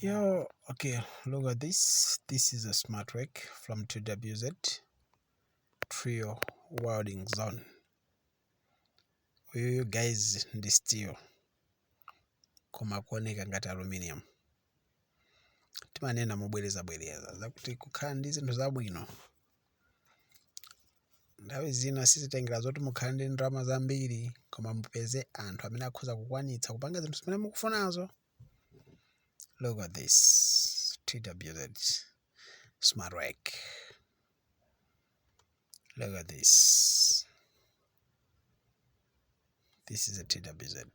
Yo, okay, look at this. This is a smart rack from 2WZ Trio Welding Zone. You guys ndi steel koma kuoneka ngati aluminium. Timanena mobwereza zakuti kukhala ndi zinthu zabwino nthawi zina sizitengera zoti mukhala ndi ndalama zambiri koma mupeze anthu amene akhoza kukwanitsa kupanga zinthu zimene mukufunazo. Look at this 2WZ smart rack. Look at this. This is a 2WZ.